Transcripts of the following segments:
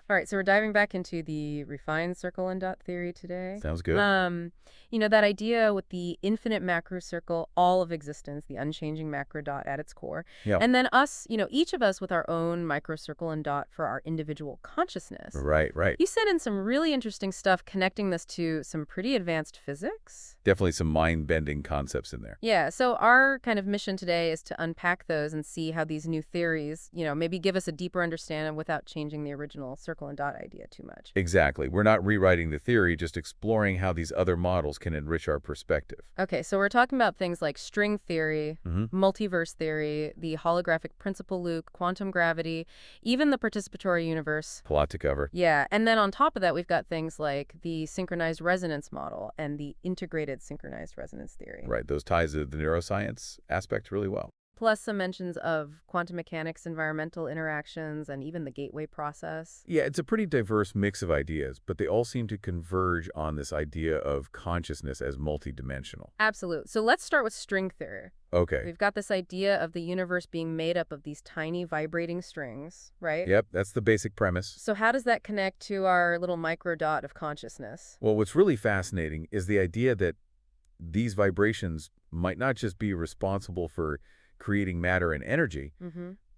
All right, so we're diving back into the refined circle and dot theory today. Sounds good. That idea with the infinite macro circle, all of existence, the unchanging macro dot at its core. Yeah. And then us, each of us with our own micro circle and dot for our individual consciousness. Right, right. You sent in some really interesting stuff connecting this to some pretty advanced physics. Definitely some mind-bending concepts in there. Yeah, so our kind of mission today is to unpack those and see how these new theories, maybe give us a deeper understanding without changing the original circle and dot idea too much. Exactly. We're not rewriting the theory, just exploring how these other models can enrich our perspective. Okay, so we're talking about things like string theory, multiverse theory, the holographic principal loop, quantum gravity, even the participatory universe. A lot to cover. Yeah, and then on top of that, we've got things like the synchronized resonance model and the integrated synchronized resonance theory. Right. Those ties to the neuroscience aspect really well. Plus some mentions of quantum mechanics, environmental interactions, and even the gateway process. Yeah, it's a pretty diverse mix of ideas, but they all seem to converge on this idea of consciousness as multidimensional. Absolute. So let's start with string theory. Okay. We've got this idea of the universe being made up of these tiny vibrating strings, right? Yep, that's the basic premise. So how does that connect to our little micro dot of consciousness? Well, what's really fascinating is the idea that these vibrations might not just be responsible for creating matter and energy,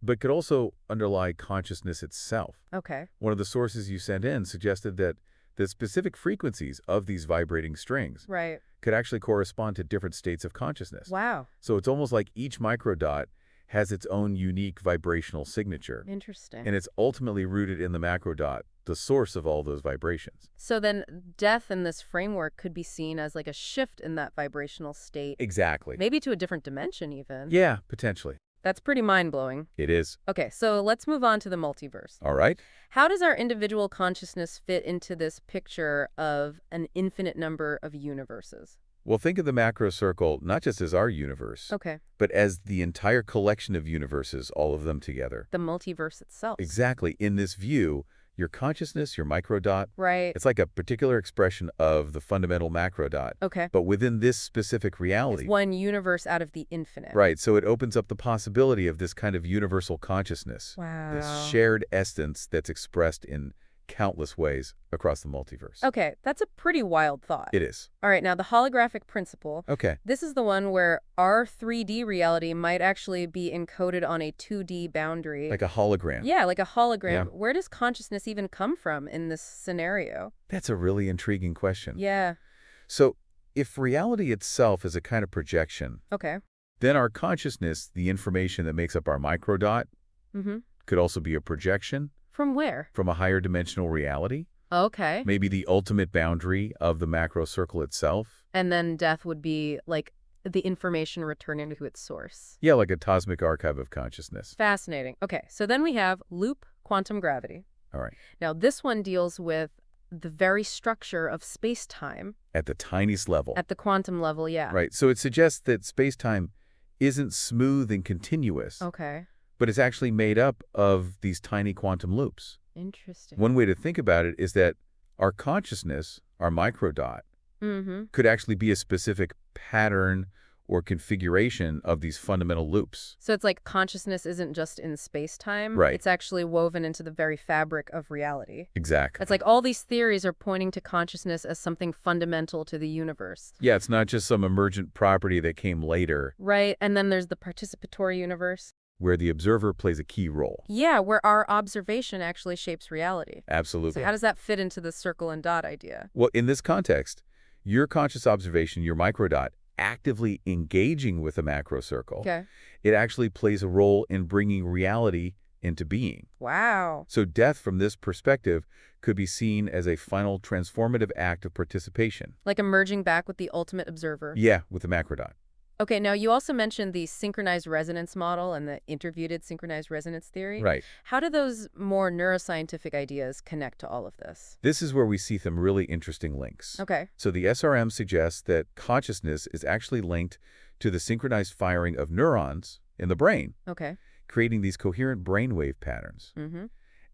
but could also underlie consciousness itself. Okay. One of the sources you sent in suggested that the specific frequencies of these vibrating strings Right. could actually correspond to different states of consciousness. Wow. So it's almost like each microdot has its own unique vibrational signature. Interesting. And it's ultimately rooted in the macrodot, the source of all those vibrations. So then death in this framework could be seen as like a shift in that vibrational state. Exactly. Maybe to a different dimension even. Yeah, potentially. That's pretty mind-blowing. It is. Okay, so let's move on to the multiverse. All right. How does our individual consciousness fit into this picture of an infinite number of universes? Well, think of the macro circle not just as our universe, Okay. but as the entire collection of universes, all of them together. The multiverse itself. Exactly. In this view, your consciousness, your microdot, Right. it's like a particular expression of the fundamental macrodot. Okay. But within this specific reality. It's one universe out of the infinite. Right. So it opens up the possibility of this kind of universal consciousness. Wow. This shared essence that's expressed in countless ways across the multiverse. Okay, that's a pretty wild thought. It is. All right, now the holographic principle. Okay. This is the one where our 3D reality might actually be encoded on a 2D boundary. Like a hologram. Yeah, like a hologram. Yeah. Where does consciousness even come from in this scenario? That's a really intriguing question. Yeah. So if reality itself is a kind of projection, Okay. then our consciousness, the information that makes up our microdot, could also be a projection From where? from a higher dimensional reality. Okay. Maybe the ultimate boundary of the macro circle itself. And then death would be like the information returning to its source. Yeah, like a cosmic archive of consciousness. Fascinating. Okay, so then we have loop quantum gravity. All right. Now, this one deals with the very structure of space-time. At the tiniest level. At the quantum level, yeah. Right. So it suggests that space-time isn't smooth and continuous, Okay. but it's actually made up of these tiny quantum loops. Interesting. One way to think about it is that our consciousness, our microdot, could actually be a specific pattern or configuration of these fundamental loops. So it's like consciousness isn't just in space-time. Right. It's actually woven into the very fabric of reality. Exactly. It's like all these theories are pointing to consciousness as something fundamental to the universe. Yeah, it's not just some emergent property that came later, Right, and then there's the participatory universe. where the observer plays a key role. Yeah, where our observation actually shapes reality. Absolutely. So how does that fit into the circle and dot idea? Well, in this context, your conscious observation, your microdot, actively engaging with the macro circle, Okay. it actually plays a role in bringing reality into being. Wow. So death, from this perspective, could be seen as a final transformative act of participation. Like emerging back with the ultimate observer. Yeah, with the macrodot. Okay, now you also mentioned the synchronized resonance model and the interviewed synchronized resonance theory. Right. How do those more neuroscientific ideas connect to all of this? This is where we see some really interesting links. Okay. So the SRM suggests that consciousness is actually linked to the synchronized firing of neurons in the brain, Okay. creating these coherent brainwave patterns. Mm-hmm.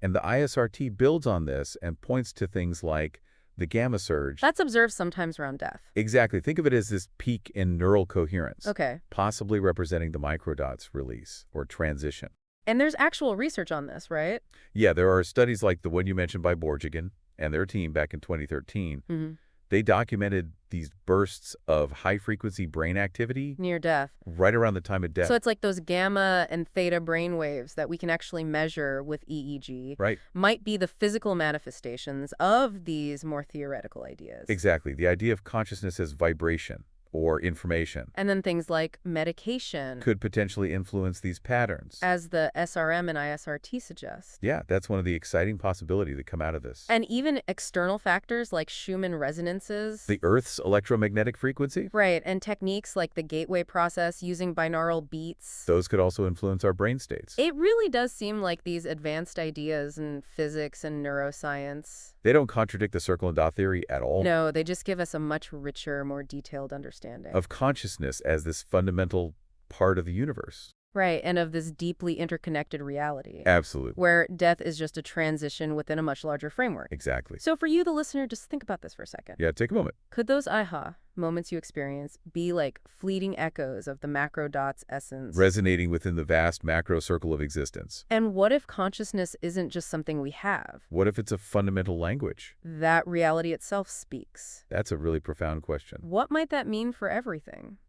And the ISRT builds on this and points to things like the gamma surge. That's observed sometimes around death. Exactly. Think of it as this peak in neural coherence, Okay. possibly representing the microdot's release or transition. And there's actual research on this, right? Yeah, there are studies like the one you mentioned by Borjigan and their team back in 2013. Mm-hmm. They documented these bursts of high-frequency brain activity Near death. right around the time of death. So it's like those gamma and theta brain waves that we can actually measure with EEG Right. might be the physical manifestations of these more theoretical ideas. Exactly. The idea of consciousness as vibration or information And then things like medication, could potentially influence these patterns. as the SRM and ISRT suggest. Yeah, that's one of the exciting possibilities that come out of this. And even external factors like Schumann resonances. The Earth's electromagnetic frequency? Right, and techniques like the gateway process using binaural beats. Those could also influence our brain states. It really does seem like these advanced ideas in physics and neuroscience. They don't contradict the circle and dot theory at all. No, they just give us a much richer, more detailed understanding. Of consciousness as this fundamental part of the universe. Right, and of this deeply interconnected reality. Absolutely. Where death is just a transition within a much larger framework. Exactly. So for you, the listener, just think about this for a second. Yeah, take a moment. Could those aha moments you experience be like fleeting echoes of the macro dot's essence? Resonating within the vast macro circle of existence. And what if consciousness isn't just something we have? What if it's a fundamental language? That reality itself speaks. That's a really profound question. What might that mean for everything?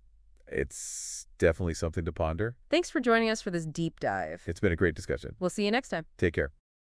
It's definitely something to ponder. Thanks for joining us for this deep dive. It's been a great discussion. We'll see you next time. Take care.